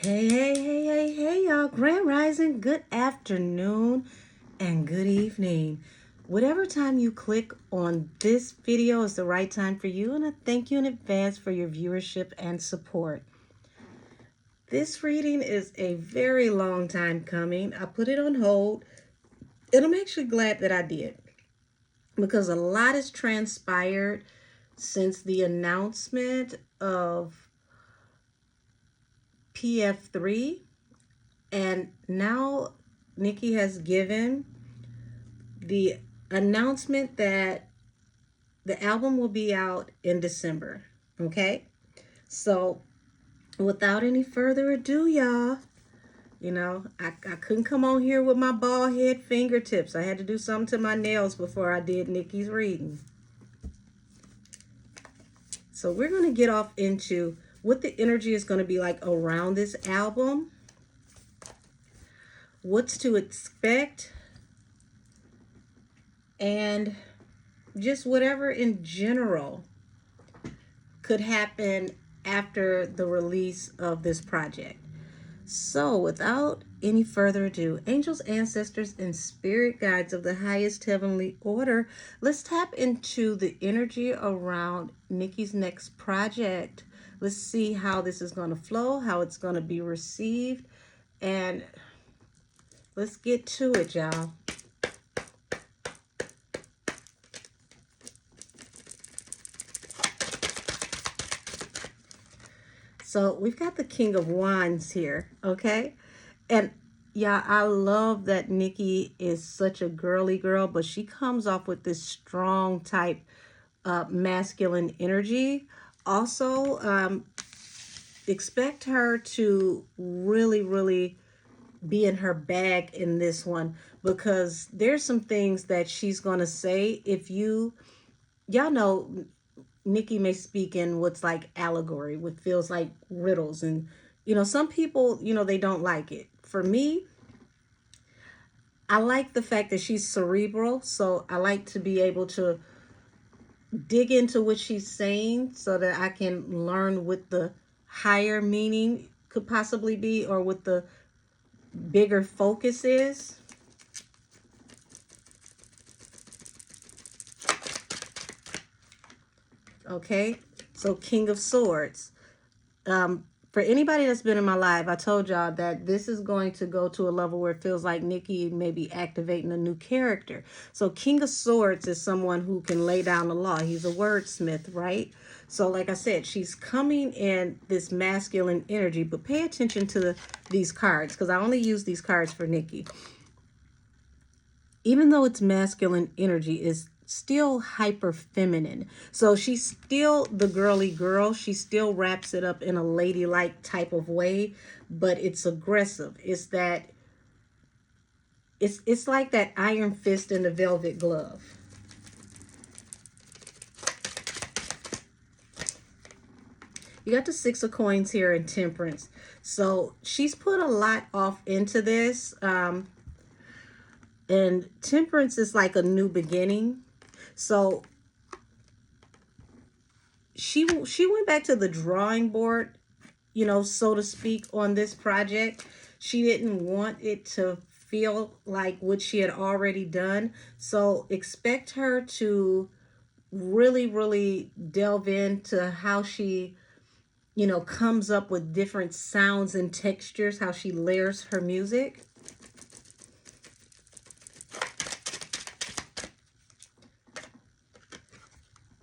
Hey, y'all. Grand Rising, good afternoon, and good evening. Whatever time you click on this video is the right time for you, and I thank you in advance for your viewership and support. This reading is a very long time coming. I put it on hold, and I'm actually glad that I did, because a lot has transpired since the announcement of PF3. And now Nicki has given the announcement that the album will be out in December. Okay? So without any further ado, y'all, I couldn't come on here with my bald head fingertips. I had to do something to my nails before I did Nicki's reading. So we're going to get off into what the energy is going to be like around this album, what's to expect, and just whatever in general could happen after the release of this project. So without any further ado, angels, ancestors, and spirit guides of the highest heavenly order, let's tap into the energy around Nicki's next project. Let's see how this is going to flow, how it's going to be received, and let's get to it, y'all. So we've got the King of Wands here, okay? And yeah, I love that Nicki is such a girly girl, but she comes off with this strong type masculine energy. Also, expect her to really be in her bag in this one, because there's some things that she's going to say. If y'all know, Nicki may speak in what's like allegory, what feels like riddles. And, some people, they don't like it. For me, I like the fact that she's cerebral. So I like to be able to dig into what she's saying so that I can learn what the higher meaning could possibly be, or what the bigger focus is. Okay, so King of Swords. For anybody that's been in my live, I told y'all that this is going to go to a level where it feels like Nicki may be activating a new character. So King of Swords is someone who can lay down the law. He's a wordsmith, right? So like I said, she's coming in this masculine energy, but pay attention to these cards, because I only use these cards for Nicki. Even though it's masculine energy, is still hyper feminine. So she's still the girly girl. She still wraps it up in a ladylike type of way, but it's aggressive. It's that it's like that iron fist in the velvet glove. You got the Six of Coins here in Temperance. So she's put a lot off into this. And Temperance is like a new beginning. So she went back to the drawing board, so to speak, on this project. She didn't want it to feel like what she had already done. So expect her to really delve into how she, comes up with different sounds and textures, how she layers her music.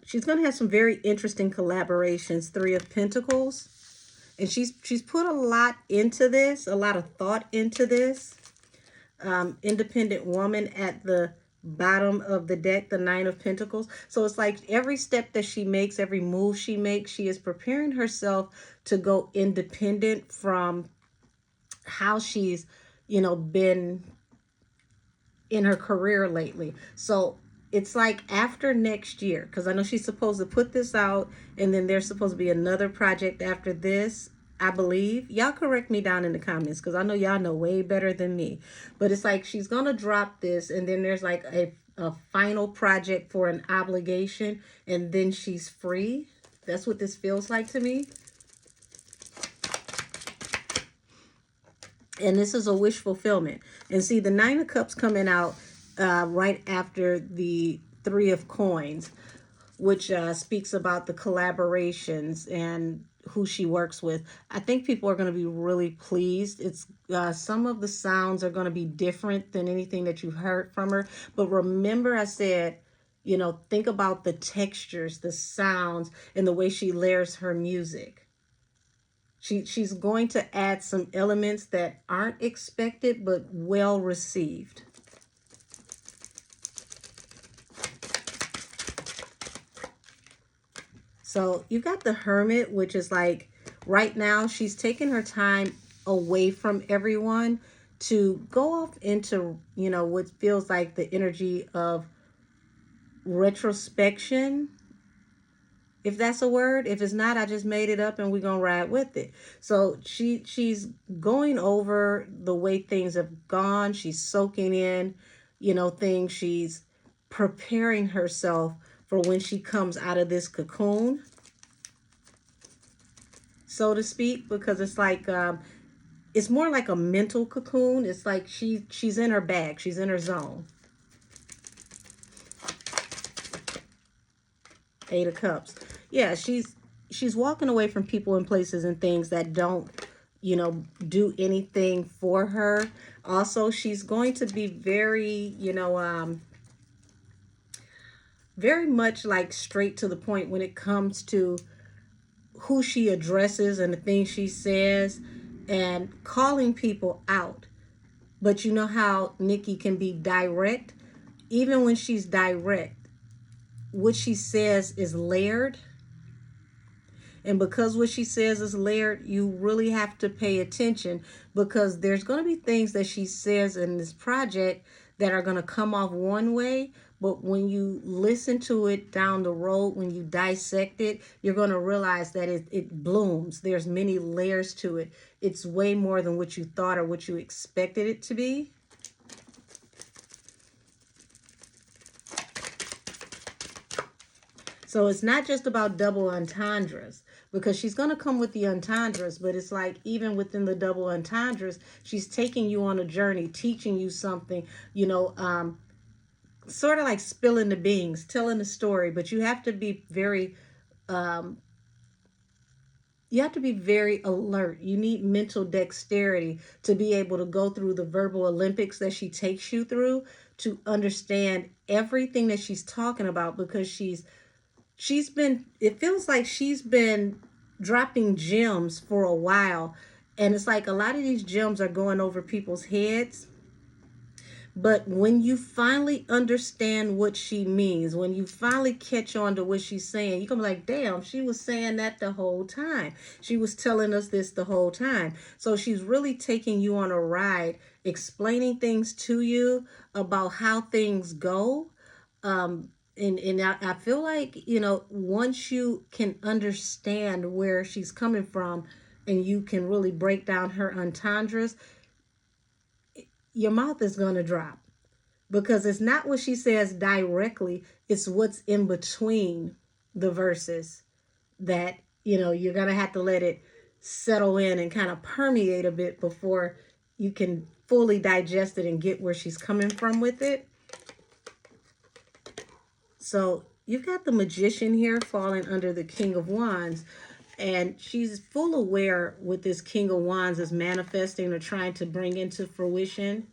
She's going to have some very interesting collaborations. Three of Pentacles. And she's put a lot into this, a lot of thought into this. Independent woman at the bottom of the deck, the Nine of Pentacles. So it's like every step that she makes, every move she makes, she is preparing herself to go independent from how she's, been in her career lately. So it's like after next year, because I know she's supposed to put this out, and then there's supposed to be another project after this, I believe. Y'all correct me down in the comments, because I know y'all know way better than me. But it's like she's going to drop this, and then there's like a final project for an obligation, and then she's free. That's what this feels like to me. And this is a wish fulfillment. And see, the Nine of Cups coming out right after the Three of Coins, which speaks about the collaborations and who she works with. I think people are going to be really pleased. It's some of the sounds are going to be different than anything that you've heard from her. But remember, I said, you know, think about the textures, the sounds, and the way she layers her music. She's going to add some elements that aren't expected but well received. So you got the Hermit, which is like right now she's taking her time away from everyone to go off into, you know, what feels like the energy of retrospection, if that's a word. If it's not, I just made it up and we're gonna ride with it. So she's going over the way things have gone. She's soaking in, you know, things. She's preparing herself for when she comes out of this cocoon, so to speak, because it's more like a mental cocoon. It's like she's in her bag, she's in her zone. Eight of Cups. Yeah, she's walking away from people and places and things that don't, you know, do anything for her. Also, she's going to be very, you know, very much like straight to the point when it comes to who she addresses and the things she says and calling people out. But you know how Nikki can be direct? Even when she's direct, what she says is layered. And because what she says is layered, you really have to pay attention, because there's going to be things that she says in this project that are going to come off one way. But when you listen to it down the road, when you dissect it, you're going to realize that it blooms. There's many layers to it. It's way more than what you thought or what you expected it to be. So it's not just about double entendres, because she's going to come with the entendres, but it's like even within the double entendres, she's taking you on a journey, teaching you something, you know, sort of like spilling the beans, telling the story. But um, you have to be very alert. You need mental dexterity to be able to go through the verbal Olympics that she takes you through, to understand everything that she's talking about, because she's been, it feels like she's been dropping gems for a while, and it's like a lot of these gems are going over people's heads. But when you finally understand what she means, when you finally catch on to what she's saying, you can be like, damn, she was saying that the whole time. She was telling us this the whole time. So she's really taking you on a ride, explaining things to you about how things go. And I feel like, you know, once you can understand where she's coming from and you can really break down her entendres, your mouth is going to drop, because it's not what she says directly, it's what's in between the verses that, you know, you're going to have to let it settle in and kind of permeate a bit before you can fully digest it and get where she's coming from with it. So you've got the Magician here falling under the King of Wands, and she's full aware what this King of Wands is manifesting or trying to bring into fruition.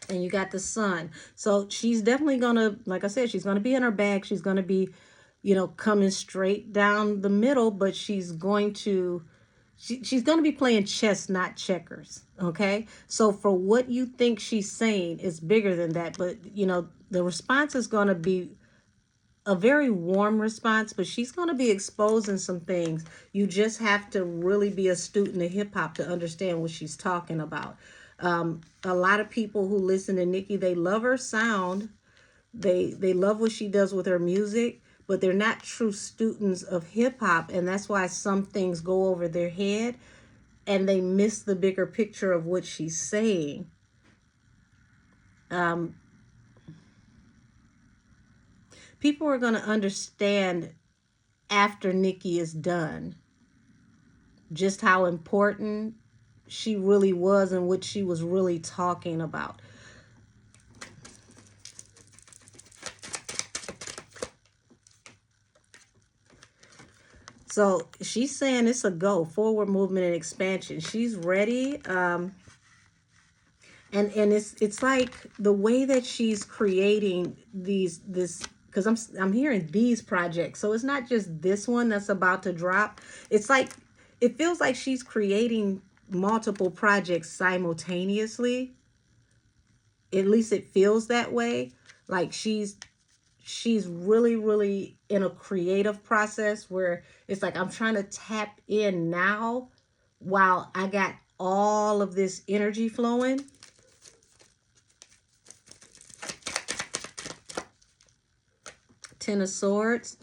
And you got the Sun. So she's definitely gonna, like I said, she's gonna be in her bag. She's gonna be, you know, coming straight down the middle, but she's going to, she's going to be playing chess, not checkers. Okay. So for what you think she's saying, is bigger than that. But, you know, the response is going to be a very warm response, but she's going to be exposing some things. You just have to really be a student of hip hop to understand what she's talking about. A lot of people who listen to Nikki, they love her sound. They love what she does with her music, but they're not true students of hip hop, and that's why some things go over their head and they miss the bigger picture of what she's saying. People are going to understand after Nikki is done, just how important she really was and what she was really talking about. So she's saying it's a go, forward movement and expansion. She's ready. And it's like the way that she's creating this, because I'm hearing these projects. So it's not just this one that's about to drop. It's like it feels like she's creating multiple projects simultaneously. At least it feels that way. Like she's really in a creative process where it's like I'm trying to tap in now while I got all of this energy flowing. Ten of Swords.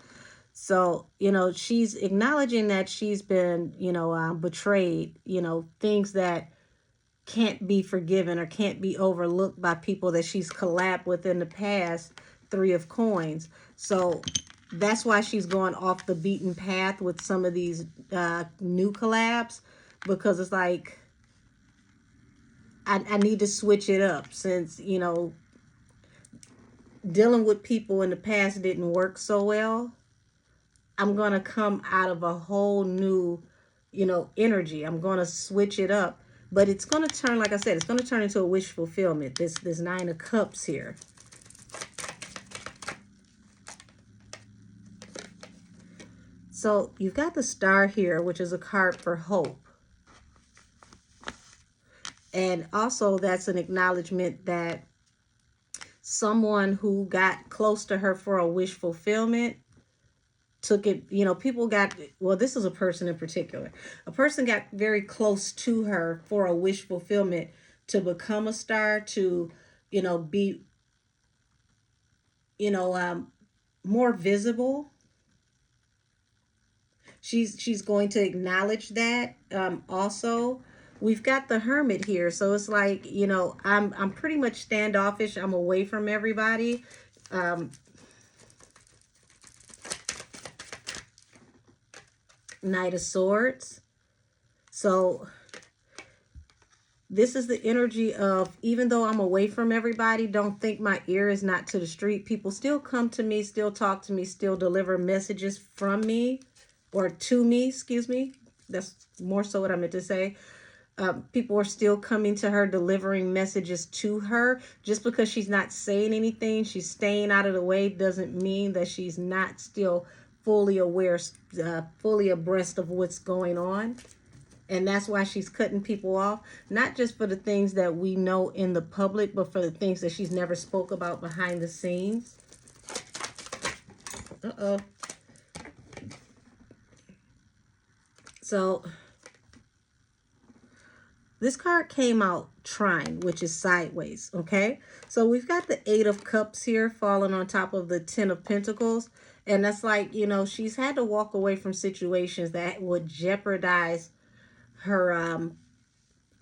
So, she's acknowledging that she's been, betrayed, things that can't be forgiven or can't be overlooked by people that she's collabed with in the past. Three of Coins. So that's why she's going off the beaten path with some of these new collabs, because it's like I need to switch it up since, dealing with people in the past didn't work so well. I'm going to come out of a whole new, energy. I'm going to switch it up. But it's going to turn, like I said, it's going to turn into a wish fulfillment. This Nine of Cups here. So you've got the Star here, which is a card for hope. And also that's an acknowledgement that someone who got close to her for a wish fulfillment took it, people got, well, this is a person in particular. A person got very close to her for a wish fulfillment to become a star, to, be, more visible. She's going to acknowledge that. Also, we've got the Hermit here. So it's like, I'm pretty much standoffish. I'm away from everybody. Knight of Swords. So this is the energy of, even though I'm away from everybody, don't think my ear is not to the street. People still come to me, still talk to me, still deliver messages from me, or to me, excuse me. That's more so what I meant to say. People are still coming to her, delivering messages to her. Just because she's not saying anything, she's staying out of the way, doesn't mean that she's not still fully aware, fully abreast of what's going on. And that's why she's cutting people off, not just for the things that we know in the public, but for the things that she's never spoke about behind the scenes. Uh-oh. So this card came out trine, which is sideways, okay? So we've got the Eight of Cups here falling on top of the Ten of Pentacles. And that's like, she's had to walk away from situations that would jeopardize her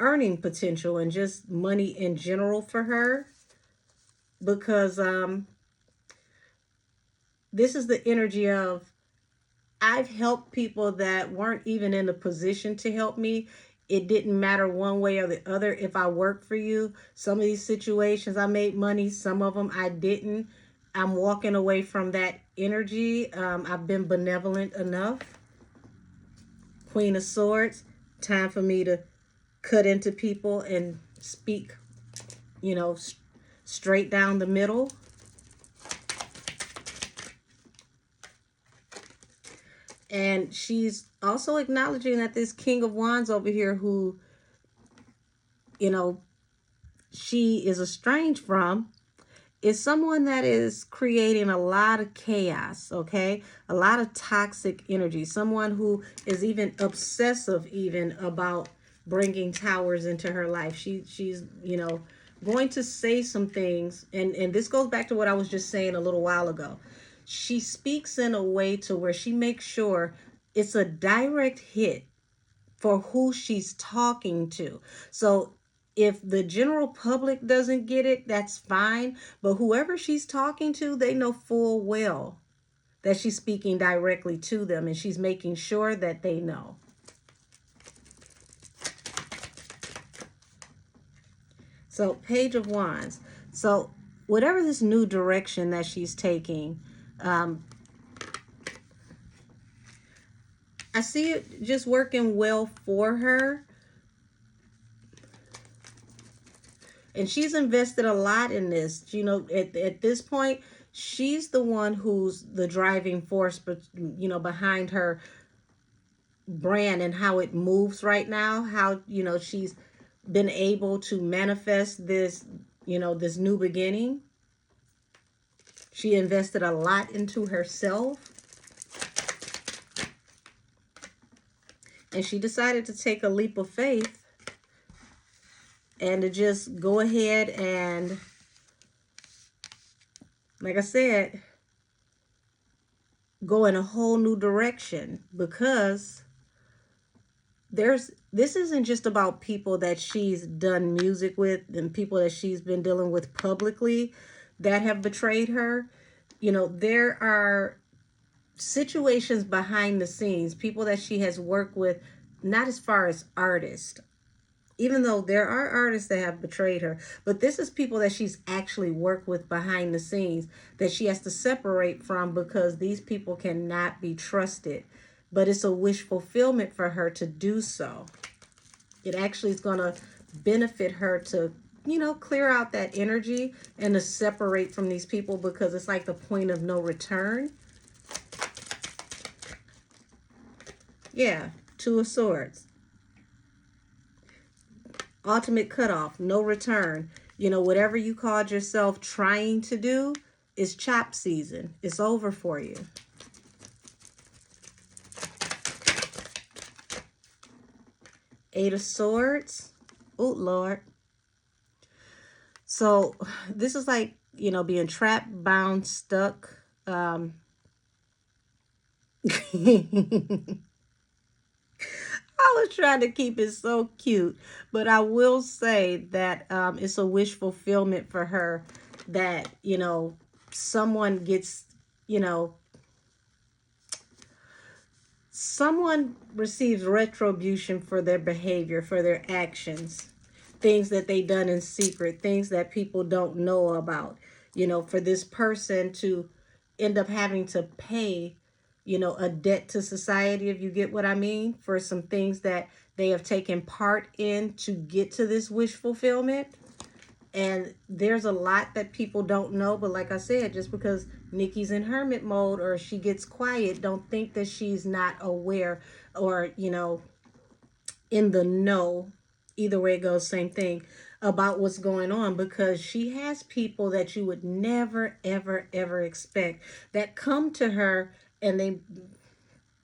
earning potential and just money in general for her. Because this is the energy of, I've helped people that weren't even in a position to help me. It didn't matter one way or the other if I worked for you. Some of these situations I made money, some of them I didn't. I'm walking away from that energy. I've been benevolent enough. Queen of Swords. Time for me to cut into people and speak, straight down the middle. And she's also acknowledging that this King of Wands over here, who, she is estranged from, is someone that is creating a lot of chaos, okay? A lot of toxic energy. Someone who is even obsessive even about bringing towers into her life. She's, going to say some things. And this goes back to what I was just saying a little while ago. She speaks in a way to where she makes sure it's a direct hit for who she's talking to. So if the general public doesn't get it, that's fine. But whoever she's talking to, they know full well that she's speaking directly to them, and she's making sure that they know. So Page of Wands. So whatever this new direction that she's taking, I see it just working well for her. And she's invested a lot in this. You know, at this point, she's the one who's the driving force, but you know, behind her brand and how it moves right now. How, you know, she's been able to manifest this, you know, this new beginning. She invested a lot into herself. And she decided to take a leap of faith and to just go ahead and, like I said, go in a whole new direction, because this isn't just about people that she's done music with and people that she's been dealing with publicly that have betrayed her. You know, there are situations behind the scenes, people that she has worked with, not as far as artists, even though there are artists that have betrayed her, but this is people that she's actually worked with behind the scenes that she has to separate from, because these people cannot be trusted. But it's a wish fulfillment for her to do so. It actually is going to benefit her to, you know, clear out that energy and to separate from these people, because it's like the point of no return. Yeah, Two of Swords. Ultimate cutoff, no return. You know, whatever you called yourself trying to do is chop season. It's over for you. Eight of Swords. Oh, Lord. So this is like, you know, being trapped, bound, stuck. I was trying to keep it so cute, but I will say that it's a wish fulfillment for her that, you know, someone gets, you know, someone receives retribution for their behavior, for their actions, things that they done in secret, things that people don't know about, you know, for this person to end up having to pay, you know, a debt to society, if you get what I mean, for some things that they have taken part in to get to this wish fulfillment. And there's a lot that people don't know, but like I said, just because Nikki's in hermit mode or she gets quiet, don't think that she's not aware or, you know, in the know. Either way it goes, same thing, about what's going on, because she has people that you would never, ever, ever expect that come to her and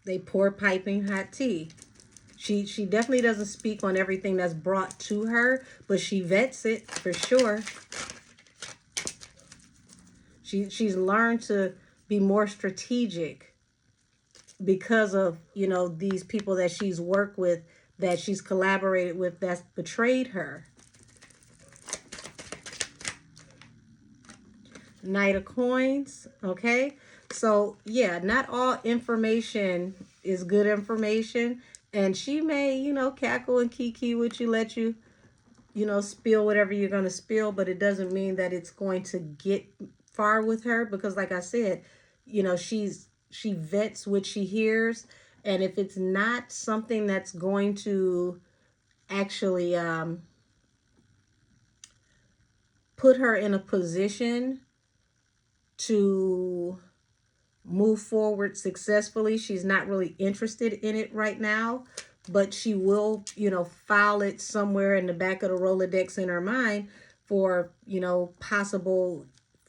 they pour piping hot tea. She definitely doesn't speak on everything that's brought to her, but she vets it for sure. She's learned to be more strategic because of, you know, these people that she's worked with, that she's collaborated with, that's betrayed her. Knight of Coins, okay? So, yeah, not all information is good information. And she may, you know, cackle and kiki with you, let you, you know, spill whatever you're going to spill. But it doesn't mean that it's going to get far with her. Because like I said, you know, she vets what she hears. And if it's not something that's going to actually put her in a position to move forward successfully, she's not really interested in it right now, but she will, you know, file it somewhere in the back of the Rolodex in her mind for, you know, possible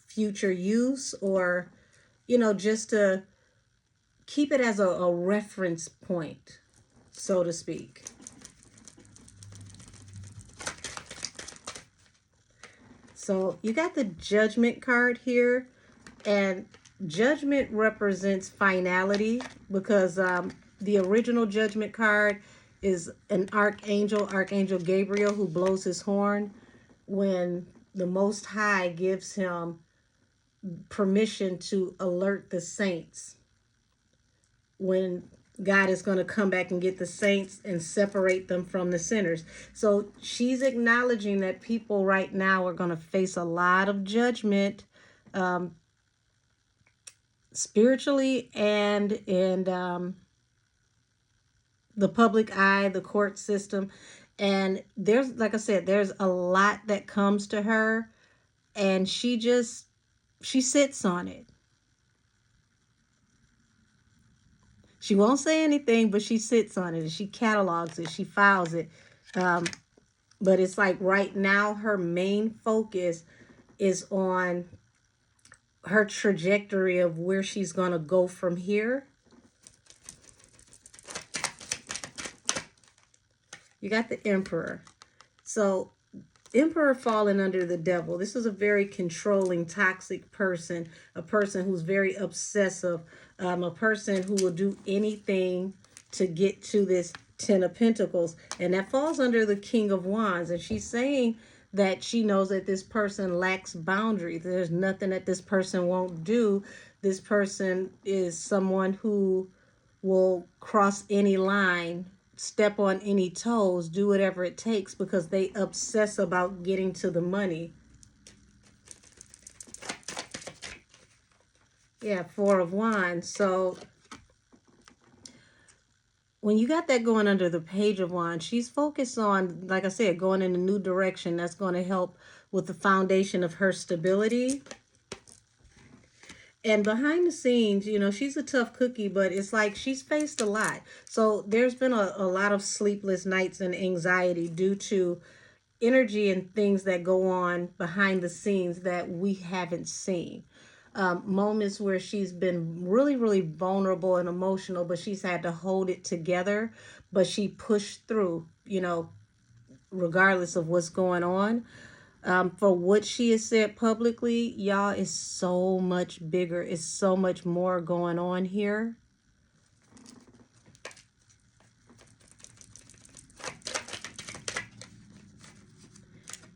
future use, or, you know, just to keep it as a reference point, so to speak. So you got the Judgment card here, and Judgment represents finality, because the original Judgment card is an archangel, Archangel Gabriel, who blows his horn when the Most High gives him permission to alert the saints when God is going to come back and get the saints and separate them from the sinners. So she's acknowledging that people right now are going to face a lot of judgment, spiritually and in the public eye, the court system. And there's, like I said, there's a lot that comes to her, and she sits on it. She won't say anything, but she sits on it and she catalogs it, she files it. But it's like right now her main focus is on her trajectory of where she's going to go from here. You got the Emperor. So Emperor falling under the devil. This is a very controlling, toxic person, a person who's very obsessive, a person who will do anything to get to this Ten of Pentacles. And that falls under the King of Wands. And she's saying that she knows that this person lacks boundaries. There's nothing that this person won't do. This person is someone who will cross any line, step on any toes, do whatever it takes because they obsess about getting to the money. Yeah, Four of Wands. So when you got that going under the Page of Wands, she's focused on, like I said, going in a new direction. That's going to help with the foundation of her stability. And behind the scenes, you know, she's a tough cookie, but it's like she's faced a lot. So there's been a lot of sleepless nights and anxiety due to energy and things that go on behind the scenes that we haven't seen. Moments where she's been really, really vulnerable and emotional, but she's had to hold it together. But she pushed through, you know, regardless of what's going on. For what she has said publicly, y'all, is so much bigger. It's so much more going on here.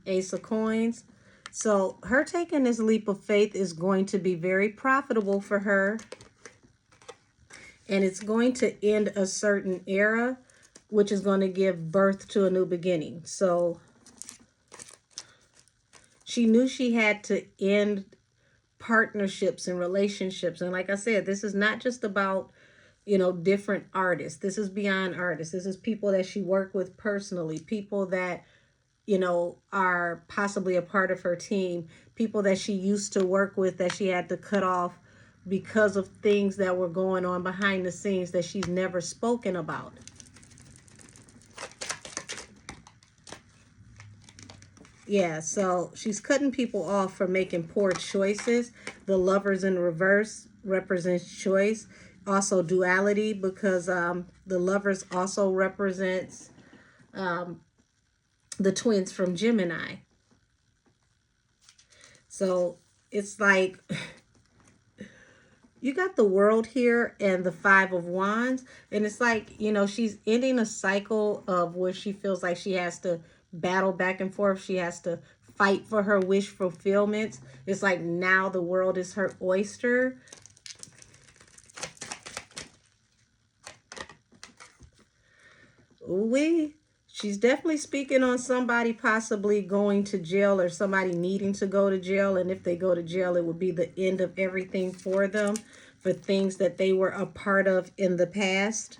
Ace of Coins. So her taking this leap of faith is going to be very profitable for her. And it's going to end a certain era, which is going to give birth to a new beginning. So she knew she had to end partnerships and relationships. And like I said, this is not just about, you know, different artists. This is beyond artists. This is people that she worked with personally, people that, you know, are possibly a part of her team, people that she used to work with that she had to cut off because of things that were going on behind the scenes that she's never spoken about. Yeah, so she's cutting people off for making poor choices. The Lovers in reverse represents choice. Also duality, because the Lovers also represents the twins from Gemini. So it's like you got the World here and the Five of Wands. And it's like, you know, she's ending a cycle of where she feels like she has to battle back and forth. She has to fight for her wish fulfillments. It's like now the world is her oyster. Ooh-wee. She's definitely speaking on somebody possibly going to jail or somebody needing to go to jail. And if they go to jail, it would be the end of everything for them, for things that they were a part of in the past.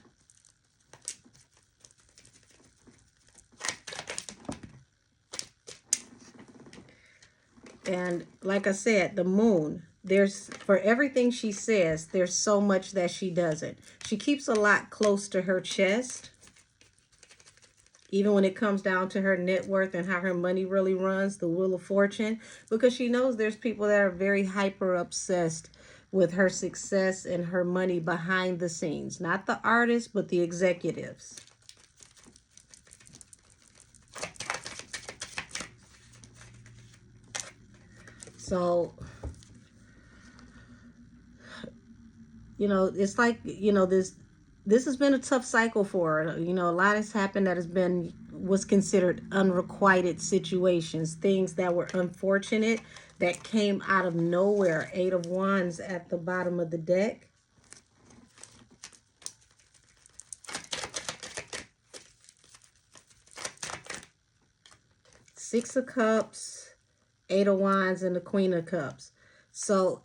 And like I said, the Moon, there's, for everything she says, there's so much that she doesn't. She keeps a lot close to her chest. Even when it comes down to her net worth and how her money really runs, the Wheel of Fortune, because she knows there's people that are very hyper obsessed with her success and her money behind the scenes. Not the artists, but the executives. So, you know, it's like, you know, this has been a tough cycle for her. You know, a lot has happened that has been what's considered unrequited situations, things that were unfortunate that came out of nowhere. Eight of Wands at the bottom of the deck. Six of Cups, Eight of Wands, and the Queen of Cups. So,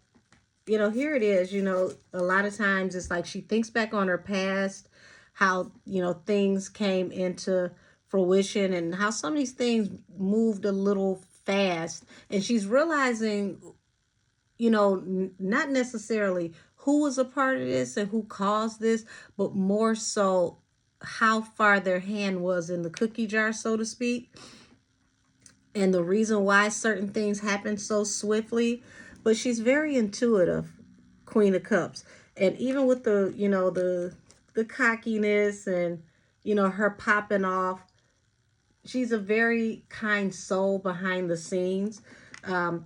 here it is. A lot of times it's like she thinks back on her past, how, things came into fruition and how some of these things moved a little fast. And she's realizing, not necessarily who was a part of this and who caused this, but more so how far their hand was in the cookie jar, so to speak, and the reason why certain things happen so swiftly. But she's very intuitive, Queen of Cups. And even with the cockiness and, her popping off, she's a very kind soul behind the scenes.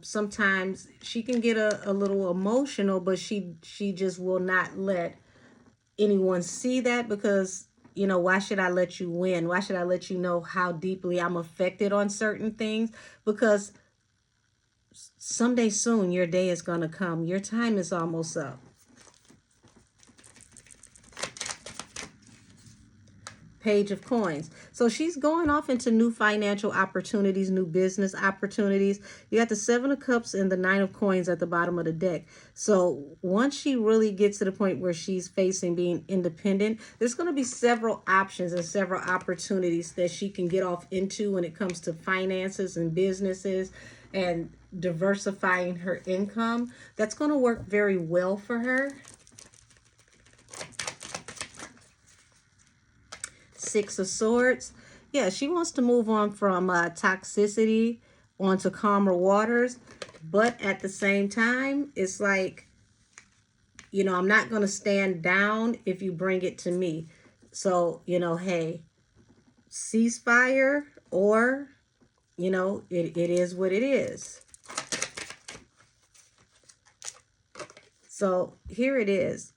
Sometimes she can get a little emotional, but she just will not let anyone see that, because why should I let you win? Why should I let you know how deeply I'm affected on certain things? Because someday soon your day is going to come. Your time is almost up. Page of Coins. So she's going off into new financial opportunities, new business opportunities. You got the Seven of Cups and the Nine of Coins at the bottom of the deck. So once she really gets to the point where she's facing being independent, there's going to be several options and several opportunities that she can get off into when it comes to finances and businesses and diversifying her income. That's going to work very well for her. Six of Swords. Yeah, she wants to move on from toxicity onto calmer waters. But at the same time, it's like, I'm not going to stand down if you bring it to me. So, hey, ceasefire, or, it is what it is. So here it is.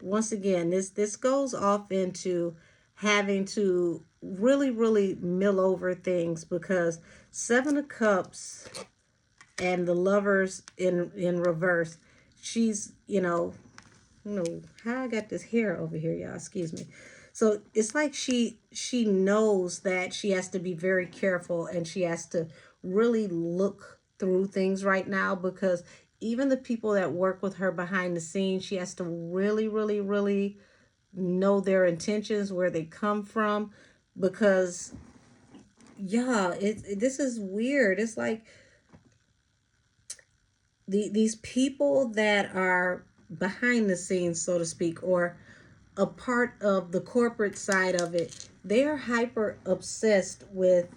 Once again, this goes off into having to really, really mill over things, because Seven of Cups and the Lovers in reverse. She's, how I got this hair over here, y'all. Excuse me. So it's like she knows that she has to be very careful, and she has to really look through things right now, because even the people that work with her behind the scenes, she has to really, really, really know their intentions, where they come from, because this is weird. It's like these people that are behind the scenes, so to speak, or a part of the corporate side of it, they are hyper obsessed with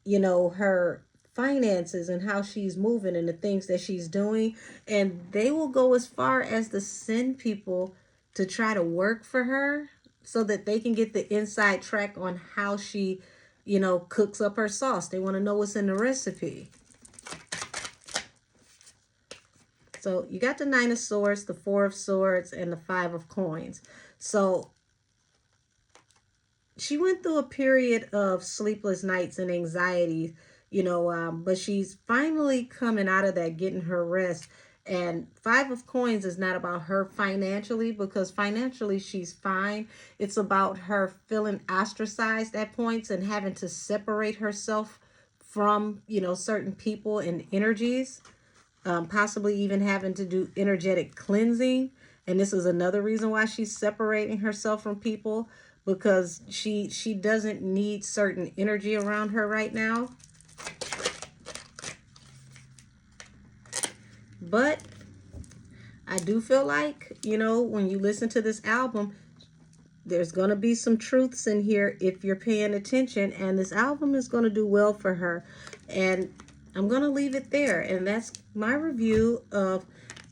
her finances and how she's moving and the things that she's doing, and they will go as far as to send people to try to work for her so that they can get the inside track on how she, cooks up her sauce. They want to know what's in the recipe. So you got the Nine of Swords, the Four of Swords, and the Five of Coins. So she went through a period of sleepless nights and anxiety, but she's finally coming out of that, getting her rest. And Five of Coins is not about her financially, because financially she's fine. It's about her feeling ostracized at points and having to separate herself from, certain people and energies, possibly even having to do energetic cleansing. And this is another reason why she's separating herself from people, because she doesn't need certain energy around her right now. But I do feel like, when you listen to this album, there's going to be some truths in here if you're paying attention, and this album is going to do well for her. And I'm going to leave it there. And that's my review of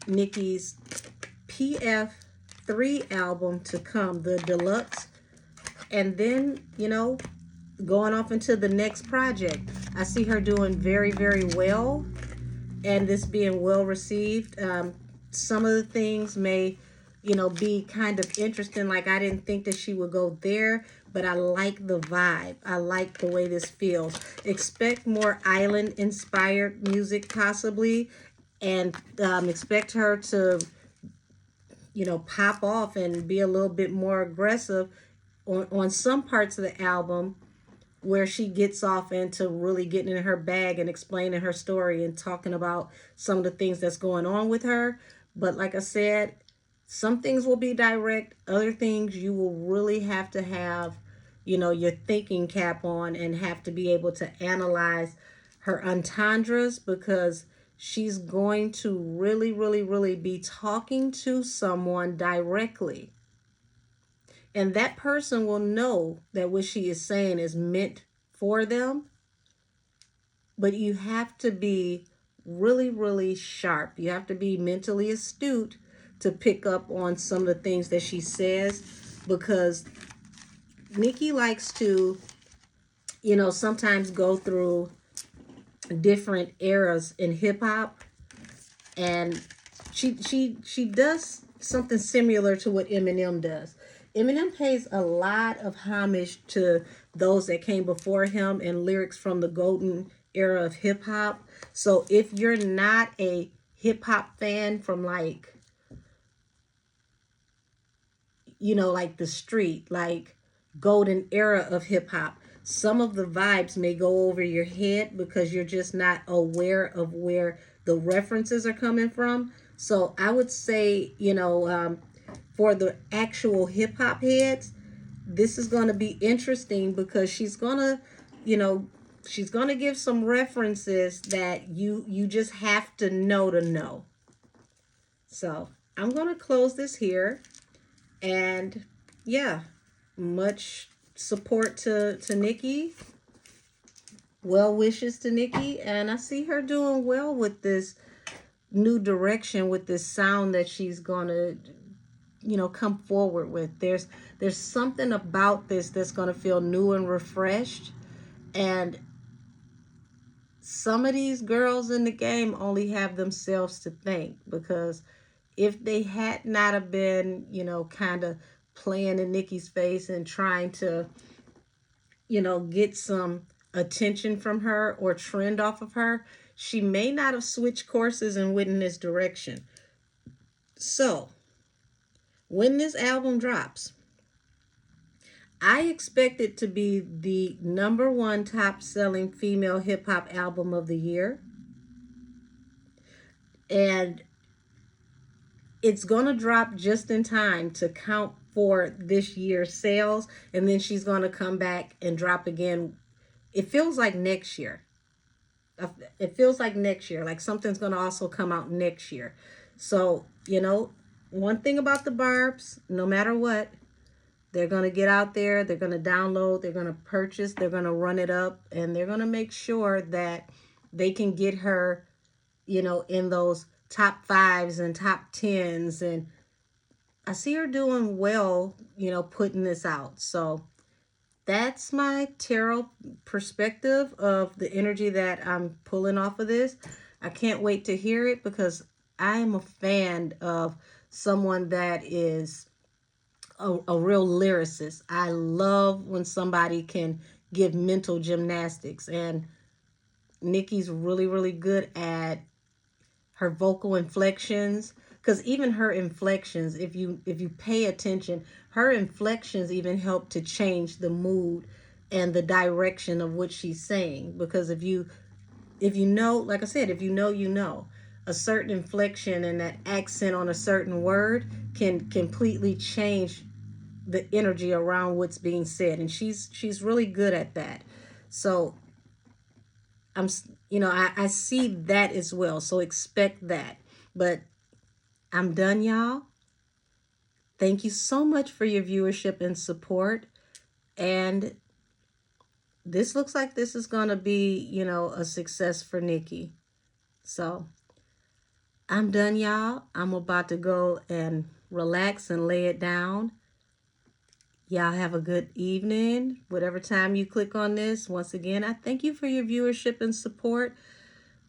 Nicki's PF3 album to come, the deluxe. And then, going off into the next project. I see her doing very, very well, and this being well received. Some of the things may, be kind of interesting. Like, I didn't think that she would go there, but I like the vibe. I like the way this feels. Expect more island-inspired music, possibly, and expect her to, pop off and be a little bit more aggressive on some parts of the album, where she gets off into really getting in her bag and explaining her story and talking about some of the things that's going on with her. But like I said, some things will be direct, other things you will really have, your thinking cap on and have to be able to analyze her entendres, because she's going to really, really, really be talking to someone directly. And that person will know that what she is saying is meant for them. But you have to be really, really sharp. You have to be mentally astute to pick up on some of the things that she says, because Nikki likes to, sometimes go through different eras in hip hop, and she does something similar to what Eminem does. Eminem pays a lot of homage to those that came before him and lyrics from the golden era of hip hop. So if you're not a hip hop fan from like the street, like golden era of hip hop, some of the vibes may go over your head because you're just not aware of where the references are coming from. So I would say, for the actual hip hop heads, this is going to be interesting because you know, she's going to give some references that you just have to know. So I'm going to close this here. And yeah, much support to Nikki. Well wishes to Nikki. And I see her doing well with this new direction, with this sound that she's going to, come forward with. There's something about this that's going to feel new and refreshed. And some of these girls in the game only have themselves to thank, because if they had not have been, kind of playing in Nikki's face and trying to, get some attention from her or trend off of her, she may not have switched courses and went in this direction. So when this album drops, I expect it to be the #1 top selling female hip hop album of the year. And it's going to drop just in time to count for this year's sales. And then she's going to come back and drop again. It feels like next year. It feels like next year. Like something's going to also come out next year. So, one thing about the Barbs, no matter what, they're going to get out there. They're going to download. They're going to purchase. They're going to run it up. And they're going to make sure that they can get her, in those top 5s and top 10s. And I see her doing well, putting this out. So that's my tarot perspective of the energy that I'm pulling off of this. I can't wait to hear it, because I am a fan of someone that is a real lyricist. I love when somebody can give mental gymnastics, and Nikki's really, really good at her vocal inflections, because even her inflections, if you pay attention, her inflections even help to change the mood and the direction of what she's saying. Because if you know, like I said, if you know a certain inflection and that accent on a certain word can completely change the energy around what's being said, and she's really good at that. So I see that as well. So expect that. But I'm done, y'all. Thank you so much for your viewership and support. And this looks like this is going to be, a success for Nikki. So I'm done, y'all. I'm about to go and relax and lay it down. Y'all have a good evening, whatever time you click on this. Once again, I thank you for your viewership and support,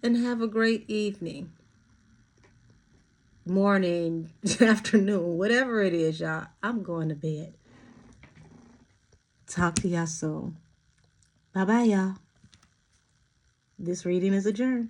and have a great evening, morning, afternoon, whatever it is, y'all. I'm going to bed. Talk to y'all soon. Bye-bye, y'all. This reading is adjourned.